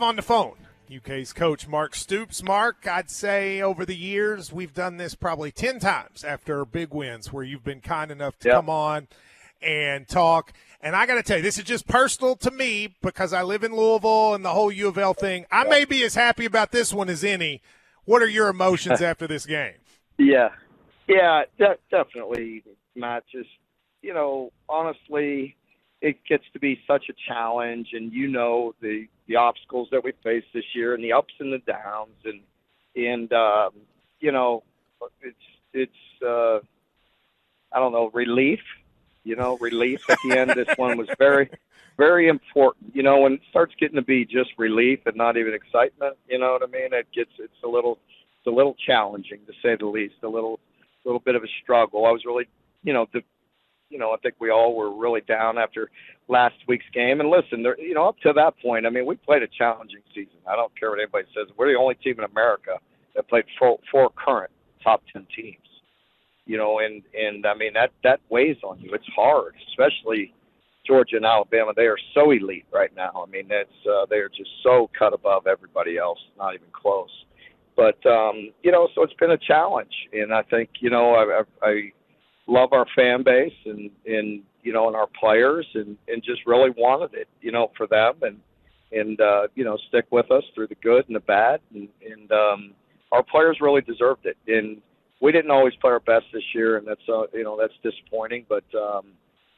On the phone, UK's coach Mark Stoops. Mark, I'd say over the years we've done this probably 10 times after big wins where you've been kind enough to come on and talk. And I got to tell you, this is just personal to me because I live in Louisville and the whole U of L thing. I may be as happy about this one as any. What are your emotions after this game? Definitely, Matt. Just, honestly, it gets to be such a challenge, and the obstacles that we face this year and the ups and the downs, and it's I don't know, relief. Relief at the end. This one was very, very important. When it starts getting to be just relief and not even excitement, you know what I mean? It's a little challenging, to say the least. A little bit of a struggle. I was really, I think we all were really down after last week's game. And listen, up to that point, I mean, we played a challenging season. I don't care what anybody says. We're the only team in America that played four current top 10 teams. And I mean, that weighs on you. It's hard, especially Georgia and Alabama. They are so elite right now. I mean, they are just so cut above everybody else, not even close. But, so it's been a challenge. And I think, I love our fan base and our players and just really wanted it, for them and stick with us through the good and the bad. And our players really deserved it. And we didn't always play our best this year, and that's disappointing. But,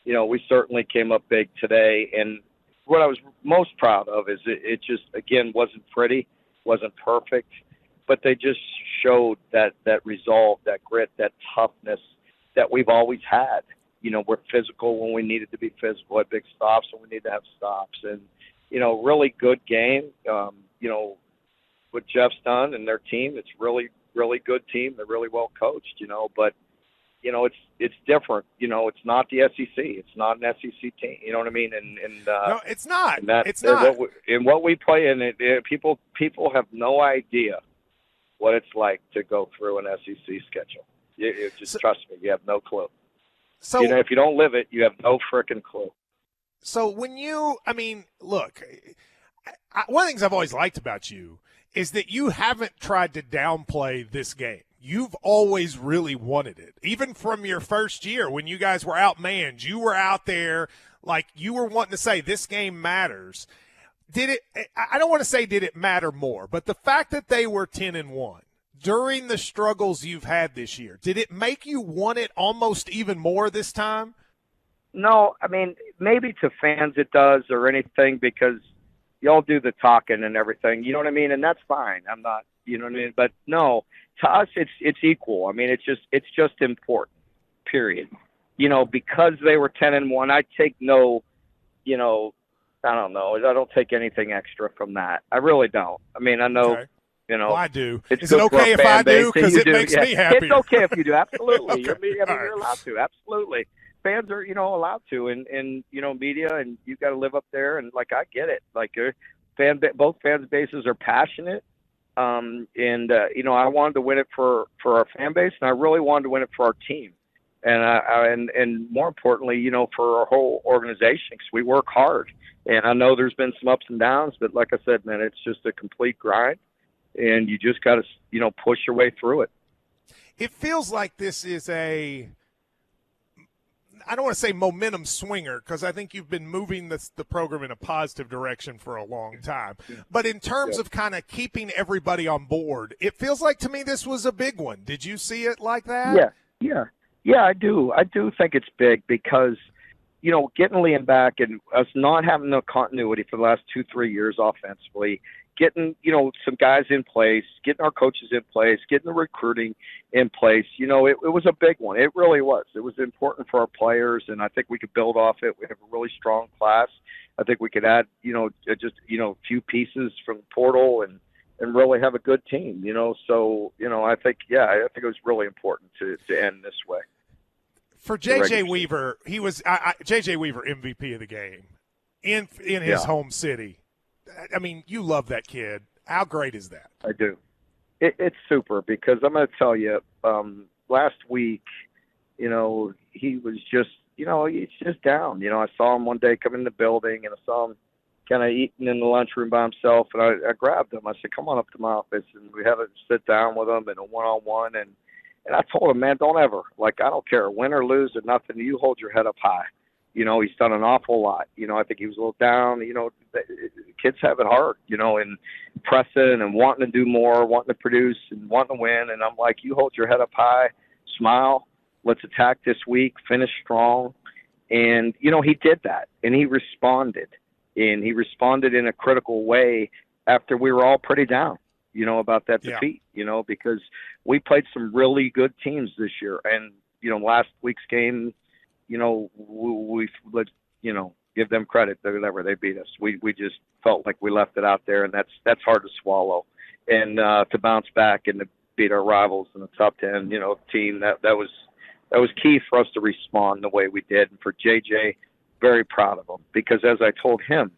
we certainly came up big today. And what I was most proud of is it just, again, wasn't pretty, wasn't perfect, but they just showed that resolve, that grit, that toughness that we've always had. We're physical when we needed to be physical, at big stops when we need to have stops. And, really good game, what Jeff's done and their team. It's really, really good team. They're really well coached, but, it's different. It's not the SEC. It's not an SEC team. You know what I mean? No, it's not. It's not. What we play in, people have no idea what it's like to go through an SEC schedule. Trust me, you have no clue. So if you don't live it, you have no frickin' clue. So look, one of the things I've always liked about you is that you haven't tried to downplay this game. You've always really wanted it. Even from your first year when you guys were outmanned, you were out there like you were wanting to say this game matters. I don't want to say did it matter more, but the fact that they were 10-1 during the struggles you've had this year, did it make you want it almost even more this time? No, I mean, maybe to fans it does or anything because y'all do the talking and everything, you know what I mean? And that's fine. I'm not, you know what I mean? But no, to us it's equal. I mean, it's just important, period. Because they were 10-1, I take no, I don't know. I don't take anything extra from that. I really don't. I mean, I know, okay. Well, I do. Is it okay if I do? Because it makes me happy. It's okay if you do. Absolutely. Okay. You're allowed to. Absolutely. Fans are, allowed to, and media, and you've got to live up there. And I get it. Both fan bases are passionate. I wanted to win it for our fan base, and I really wanted to win it for our team. And more importantly, for our whole organization, because we work hard. And I know there's been some ups and downs, but like I said, man, it's just a complete grind. And you just got to, push your way through it. It feels like this is I don't want to say momentum swinger because I think you've been moving the program in a positive direction for a long time. But in terms of kind of keeping everybody on board, it feels like to me this was a big one. Did you see it like that? Yeah, I do. I do think it's big because, getting Liam back and us not having the continuity for the last 2-3 years offensively, getting, some guys in place, getting our coaches in place, getting the recruiting in place, it was a big one. It really was. It was important for our players, and I think we could build off it. We have a really strong class. I think we could add, a few pieces from the portal and really have a good team, So, I think it was really important to end this way. For J.J. Weaver, he was J.J. Weaver MVP of the game in his home city. I mean, you love that kid. How great is that? I do. It's super because I'm going to tell you, last week, he was just, he's just down. I saw him one day come in the building and I saw him, kind of eating in the lunchroom by himself, and I grabbed him. I said, "Come on up to my office," and we had to sit down with him in a one-on-one. And I told him, "Man, don't ever, like, I don't care, win or lose or nothing. You hold your head up high. He's done an awful lot. I think he was a little down. Kids have it hard, and pressing and wanting to do more, wanting to produce and wanting to win. And I'm like, you hold your head up high, smile. Let's attack this week, finish strong." And, he did that, and he responded. And he responded in a critical way after we were all pretty down, about that defeat, because we played some really good teams this year. And, last week's game, we let's, give them credit. Whatever, they beat us. We just felt like we left it out there, and that's hard to swallow. And to bounce back and to beat our rivals in the top 10, team, that was key for us to respond the way we did. And for JJ, very proud of him, because as I told him,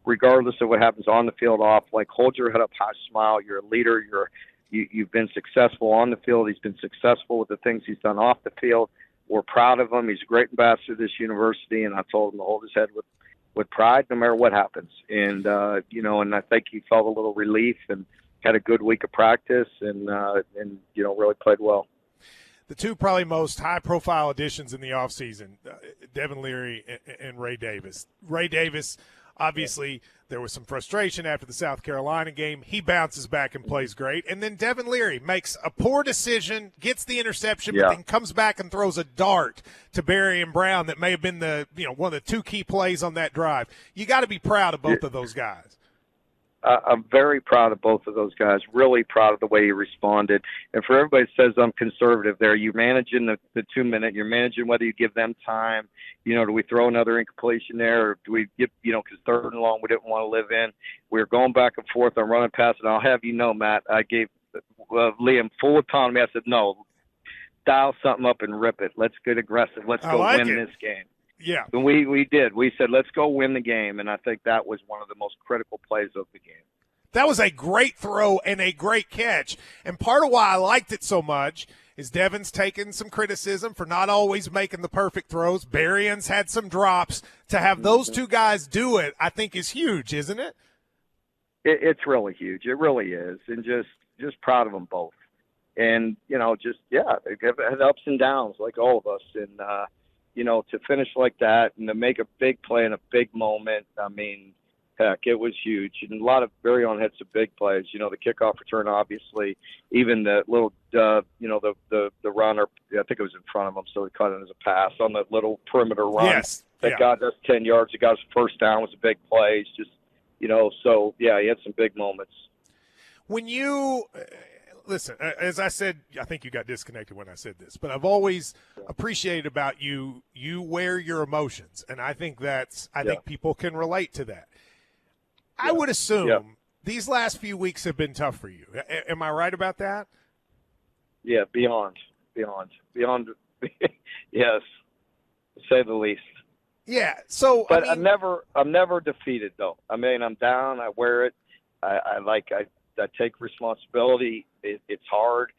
regardless of what happens on the field, off, like, hold your head up high, smile. You're a leader. You've been successful on the field. He's been successful with the things he's done off the field. We're proud of him. He's a great ambassador to this university, and I told him to hold his head with pride no matter what happens. And, and I think he felt a little relief and had a good week of practice and really played well. The two probably most high-profile additions in the offseason, Devin Leary and Ray Davis. Ray Davis, obviously, there was some frustration after the South Carolina game. He bounces back and plays great. And then Devin Leary makes a poor decision, gets the interception, but then comes back and throws a dart to Barry and Brown that may have been one of the two key plays on that drive. You got to be proud of both of those guys. I'm very proud of both of those guys, really proud of the way he responded. And for everybody that says I'm conservative there, you're managing the 2 minute, you're managing whether you give them time. Do we throw another incompletion there, or do we get, because third and long we didn't want to live in. We were going back and forth on running past, and I'll have you know, Matt, I gave Liam full autonomy. I said, no, dial something up and rip it. Let's get aggressive. Let's go win this game. Yeah. And we did. We said, let's go win the game, and I think that was one of the most critical plays of the game. That was a great throw and a great catch. And part of why I liked it so much is Devin's taken some criticism for not always making the perfect throws. Berrien's had some drops. To have those two guys do it, I think is huge, isn't it? It's really huge. It really is. And just proud of them both. And, they have ups and downs like all of us. And, to finish like that and to make a big play in a big moment, I mean, heck, it was huge. And a lot of Berrien had some big plays. The kickoff return, obviously, even the little, the runner, I think it was in front of him, so he caught it as a pass on the little perimeter run. Yes. Thank God that's 10 yards. He got his first down. It was a big play. It's just, so, yeah, he had some big moments. When you listen, as I said, I think you got disconnected when I said this, but I've always appreciated about you wear your emotions, and I think think people can relate to that. I would assume these last few weeks have been tough for you. Am I right about that? Yeah, beyond. Yes, to say the least. Yeah. So, but I'm never defeated though. I mean, I'm down. I wear it. I take responsibility. It's hard,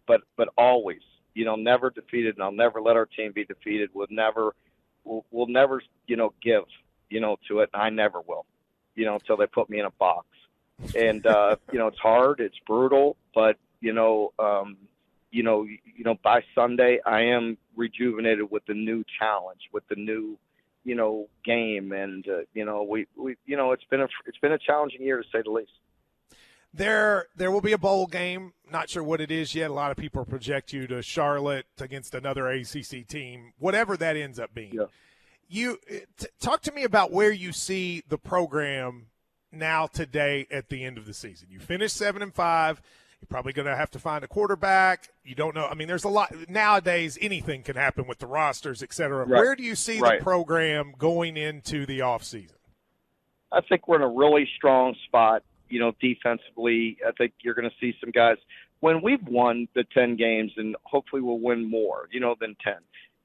but always, never defeated, and I'll never let our team be defeated. We'll never, give, to it. And I never will, until they put me in a box. And it's hard. It's brutal, but by Sunday, I am rejuvenated with the new challenge, with the new, game, and it's been a challenging year to say the least. There will be a bowl game. Not sure what it is yet. A lot of people project you to Charlotte against another ACC team, whatever that ends up being. Yeah. You talk to me about where you see the program now today at the end of the season. You finished 7-5. You're probably going to have to find a quarterback. You don't know. I mean, there's a lot nowadays. Anything can happen with the rosters, et cetera. Right. Where do you see the program going into the offseason? I think we're in a really strong spot. Defensively, I think you're going to see some guys when we've won the 10 games, and hopefully we'll win more, than 10,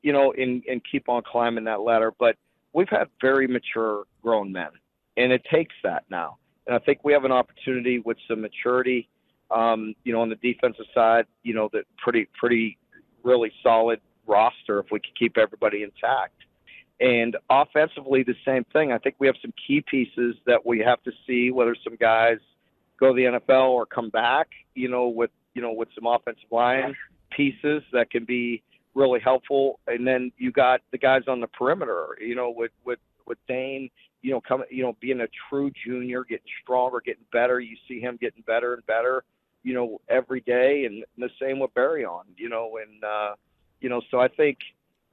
and keep on climbing that ladder. But we've had very mature grown men, and it takes that now. And I think we have an opportunity with some maturity, on the defensive side, that pretty really solid roster if we can keep everybody intact. And offensively, the same thing. I think we have some key pieces that we have to see whether some guys go to the NFL or come back, with some offensive line pieces that can be really helpful. And then you got the guys on the perimeter, with Dane, being a true junior, getting stronger, getting better. You see him getting better and better, every day. And the same with Barryon, so I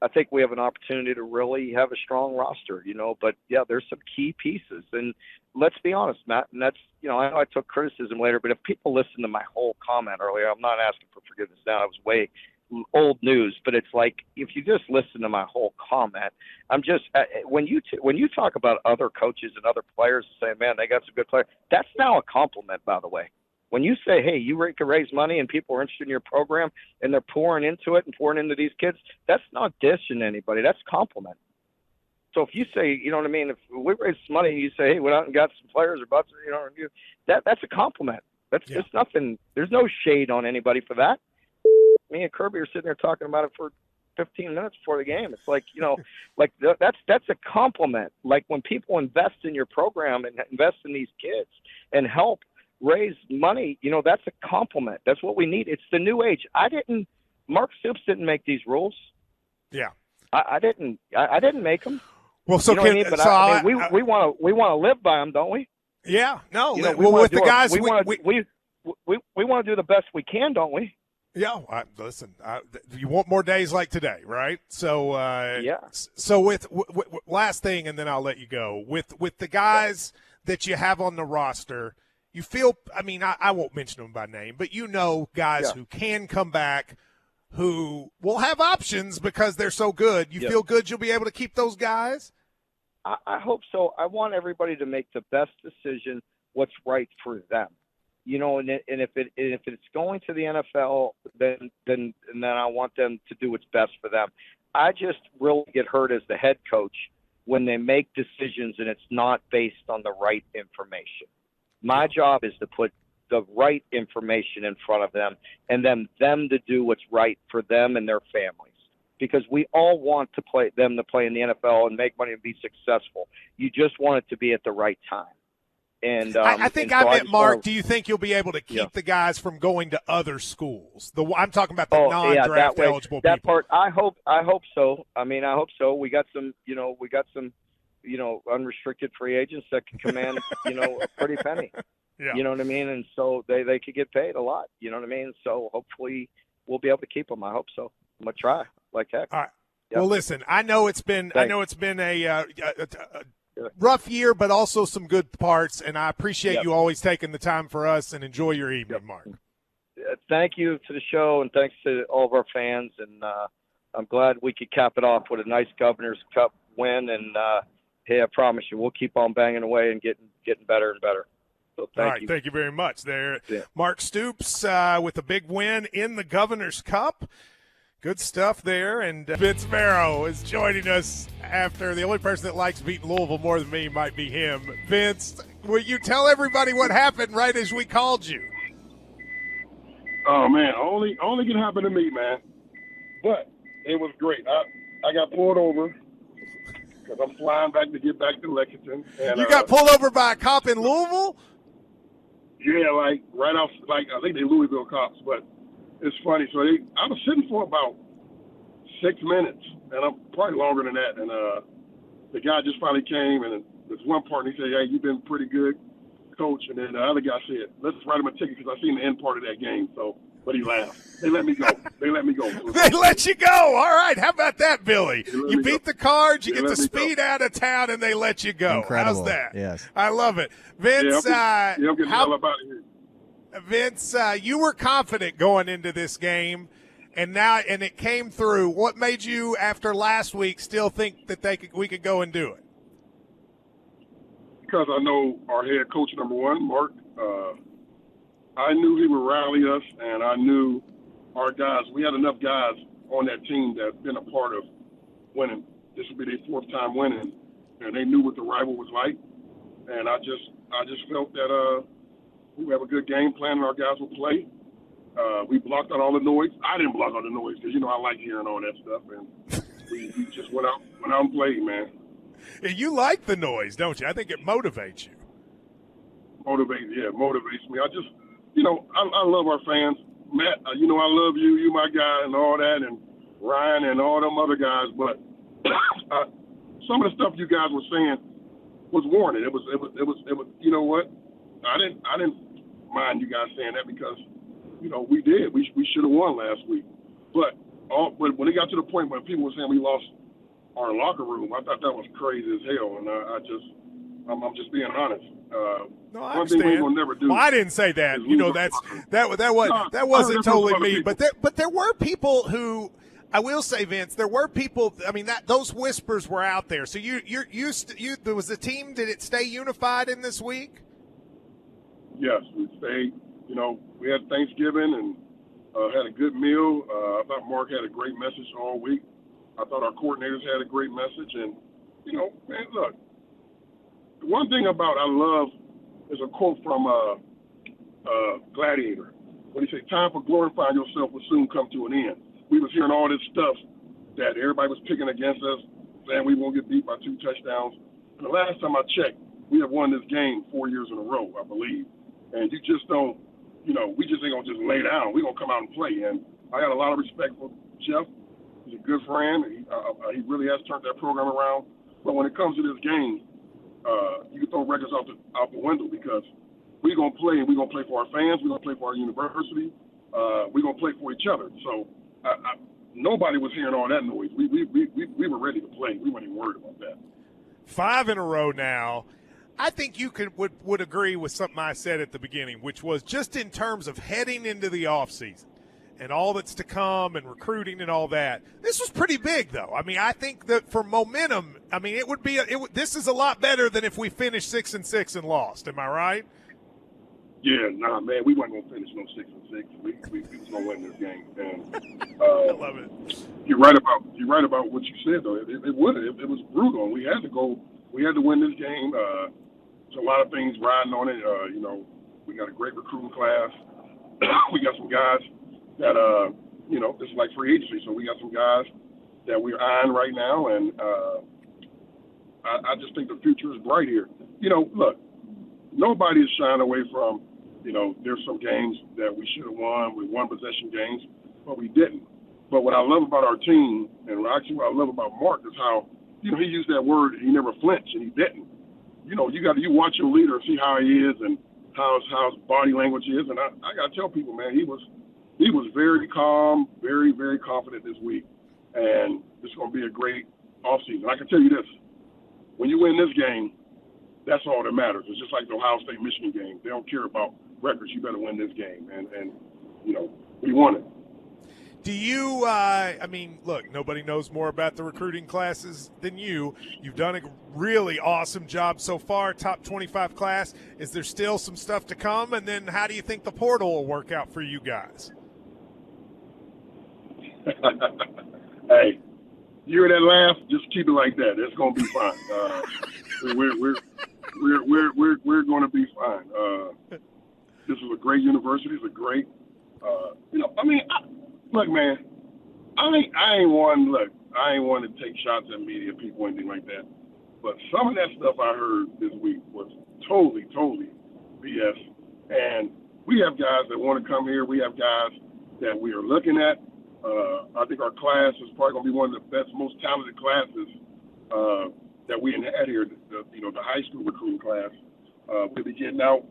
think we have an opportunity to really have a strong roster, but yeah, there's some key pieces. And let's be honest, Matt, and that's, I know I took criticism later, but if people listen to my whole comment earlier, I'm not asking for forgiveness now. It was way old news, but it's like, if you just listen to my whole comment, I'm just, when you talk about other coaches and other players saying, man, they got some good players, that's now a compliment, by the way. When you say, hey, you can raise money and people are interested in your program and they're pouring into it and pouring into these kids, that's not dishing anybody. That's a compliment. So if you say, you know what I mean, if we raise some money and you say, hey, went out and got some players or butts, that's a compliment. It's nothing. There's no shade on anybody for that. Me and Kirby are sitting there talking about it for 15 minutes before the game. It's like, that's a compliment. Like when people invest in your program and invest in these kids and help raise money, that's a compliment. That's what we need. It's the new age. Mark Stoops didn't make these rules. Yeah. I didn't make them. Well, so we want to live by them, don't we? Yeah. No. With the guys, we want to do the best we can, don't we? Yeah. Listen, you want more days like today, right? So, yeah. So with last thing, and then I'll let you go. With the guys that you have on the roster, you feel, I won't mention them by name, but guys who can come back, who will have options because they're so good. You feel good you'll be able to keep those guys? I hope so. I want everybody to make the best decision, what's right for them. And if it's going to the NFL, then I want them to do what's best for them. I just really get hurt as the head coach when they make decisions and it's not based on the right information. My job is to put the right information in front of them and then them to do what's right for them and their families. Because we all want them to play in the NFL and make money and be successful. You just want it to be at the right time. And I think I meant, Mark, do you think you'll be able to keep the guys from going to other schools? I'm talking about the non-draft eligible that people. Part, I hope so. I hope so. We got some unrestricted free agents that can command, a pretty penny. Yeah. You know what I mean? And so they could get paid a lot. You know what I mean? So hopefully we'll be able to keep them. I hope so. I'm gonna try like heck. All right. Yep. Well, listen, I know it's been a rough year, but also some good parts, and I appreciate you always taking the time for us. And enjoy your evening, Mark. Thank you to the show, and thanks to all of our fans. And I'm glad we could cap it off with a nice Governor's Cup win. And hey, I promise you, we'll keep on banging away and getting better and better. So thank you. Thank you very much. There, Mark Stoops with a big win in the Governor's Cup. Good stuff there. And Vince Marrow is joining us after. The only person that likes beating Louisville more than me might be him. Vince, will you tell everybody what happened right as we called you? Oh, man, only can happen to me, man. But it was great. I got pulled over because I'm flying back to get back to Lexington. And, you got pulled over by a cop in Louisville? Yeah, like right off, like I think they Louisville cops, but it's funny. So I was sitting for about 6 minutes, and I'm probably longer than that. And the guy just finally came, and there's one part, and he said, "Hey, you've been pretty good, coach." And then the other guy said, "Let's write him a ticket because I seen the end part of that game." So, but he laughed. They let me go. So they let you go. All right. How about that, Billy? You beat the cards, you get the speed out of town, and they let you go. Incredible. How's that? Yes. I love it. Vince, I'm getting the hell up out of here. Vince, you were confident going into this game, and it came through. What made you, after last week, still think that we could go and do it? Because I know our head coach, number one, Mark. I knew he would rally us, and I knew our guys. We had enough guys on that team that have been a part of winning. This would be their fourth time winning, and they knew what the rival was like. And I just felt that we have a good game plan and our guys will play. We blocked out all the noise. I didn't block out the noise because, I like hearing all that stuff. And We just went out and played, man. You like the noise, don't you? I think it motivates you. Motivates me. I just, I love our fans. Matt, I love you. You my guy and all that, and Ryan and all them other guys. But some of the stuff you guys were saying was warranted. It was. You know what? I didn't mind you guys saying that because, we did. We should have won last week. But when it got to the point where people were saying we lost our locker room, I thought that was crazy as hell. And I'm just being honest. No, I one thing understand. we will never do. Well, I didn't say that. That wasn't totally me. But there were people who, I will say, Vince, there were people. I mean, those whispers were out there. So there was a team. Did it stay unified in this week? Yes, we stayed. We had Thanksgiving and had a good meal. I thought Mark had a great message all week. I thought our coordinators had a great message. And, man, look, the one thing I love is a quote from Gladiator. When he said, time for glorifying yourself will soon come to an end. We was hearing all this stuff that everybody was picking against us, saying we won't get beat by 2 touchdowns. And the last time I checked, we have won this game 4 years in a row, I believe. And you just don't, we just ain't going to just lay down. We're going to come out and play. And I got a lot of respect for Jeff. He's a good friend. He really has turned that program around. But when it comes to this game, you can throw records out the window because we're going to play, and we're going to play for our fans. We're going to play for our university. We're going to play for each other. So nobody was hearing all that noise. We were ready to play. We weren't even worried about that. 5 in a row now. I think you would agree with something I said at the beginning, which was just in terms of heading into the offseason and all that's to come and recruiting and all that. This was pretty big, though. I mean, I think that for momentum, I mean, this is a lot better than if we finished 6-6 and lost. Am I right? Yeah, nah, man, we weren't gonna finish no 6-6. We was gonna win this game, and I love it. You're right about what you said, though. It was brutal, and we had to go. We had to win this game. There's a lot of things riding on it. We got a great recruiting class. We got some guys that this is like free agency, so we got some guys that we're eyeing right now, and I just think the future is bright here. Look, nobody is shying away from. There's some games that we should have won with one possession games, but we didn't. But what I love about our team, and actually what I love about Mark, is how he used that word. He never flinched, and he didn't. You watch your leader and see how he is and how his body language is. And I got to tell people, man, he was very calm, very, very confident this week. And it's going to be a great offseason. I can tell you this. When you win this game, that's all that matters. It's just like the Ohio State-Michigan game. They don't care about records. You better win this game. And we won it. Do you look, nobody knows more about the recruiting classes than you. You've done a really awesome job so far, top 25 class. Is there still some stuff to come? And then how do you think the portal will work out for you guys? Hey, you hear that laugh? Just keep it like that. It's going to be fine. We're going to be fine. This is a great university. It's a great, look, man, I ain't one to take shots at media people or anything like that. But some of that stuff I heard this week was totally BS. And we have guys that want to come here. We have guys that we are looking at. I think our class is probably going to be one of the best, most talented classes that we had here, the high school recruiting class. We'll be getting out,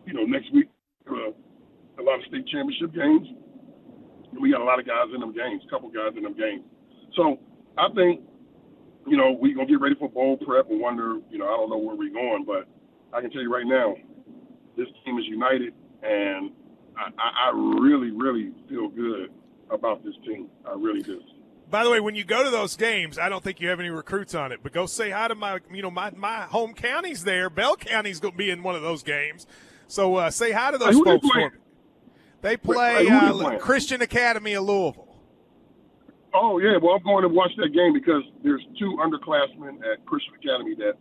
next week, a lot of state championship games. We got a lot of guys in them games, a couple guys in them games. So I think, we're going to get ready for bowl prep and wonder, I don't know where we're going, but I can tell you right now, this team is united, and I really, really feel good about this team. I really do. By the way, when you go to those games, I don't think you have any recruits on it, but go say hi to my home county's there. Bell County's going to be in one of those games. So say hi to those folks for me. They play Christian Academy of Louisville. Oh, yeah. Well, I'm going to watch that game because there's 2 underclassmen at Christian Academy that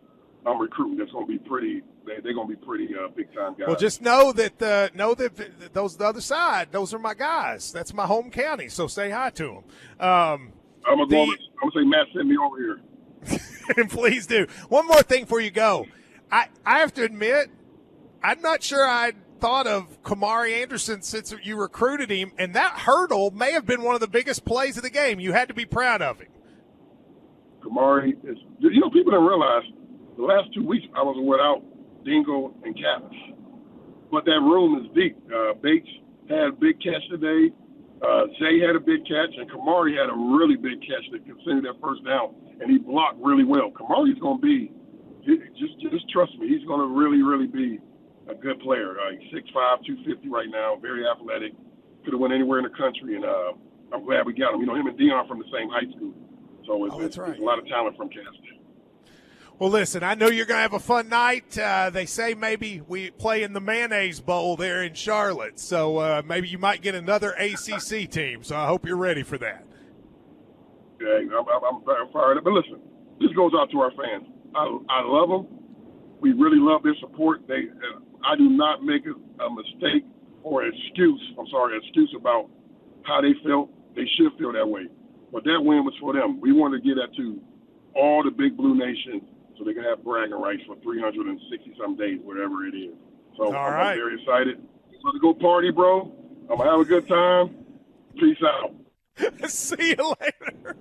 I'm recruiting. That's going to be pretty – they're going to be pretty big-time guys. Well, just know that those the other side, those are my guys. That's my home county, so say hi to them. The I'm gonna say Matt sent me over here. and please do. One more thing before you go. I have to admit, I'm not sure I'd thought of Kamari Anderson since you recruited him, and that hurdle may have been one of the biggest plays of the game. You had to be proud of him. Kamari is, people don't realize the last 2 weeks I was without Dingo and Callis. But that room is deep. Bates had a big catch today. Zay had a big catch, and Kamari had a really big catch that considered that first down, and he blocked really well. Kamari's going to be, just trust me, he's going to really, really be a good player. He's 6'5", 250 right now, very athletic. Could have went anywhere in the country, and I'm glad we got him. Him and Dion from the same high school. So it's a lot of talent from Kansas. Well, listen, I know you're going to have a fun night. They say maybe we play in the Mayonnaise Bowl there in Charlotte, so maybe you might get another ACC team, so I hope you're ready for that. Yeah, I'm fired up. But listen, this goes out to our fans. I love them. We really love their support. I do not make a mistake or excuse about how they felt. They should feel that way. But that win was for them. We wanted to get that to all the Big Blue Nation so they can have bragging rights for 360-some days, whatever it is. So I'm very excited. Let's go party, bro. I'm going to have a good time. Peace out. See you later.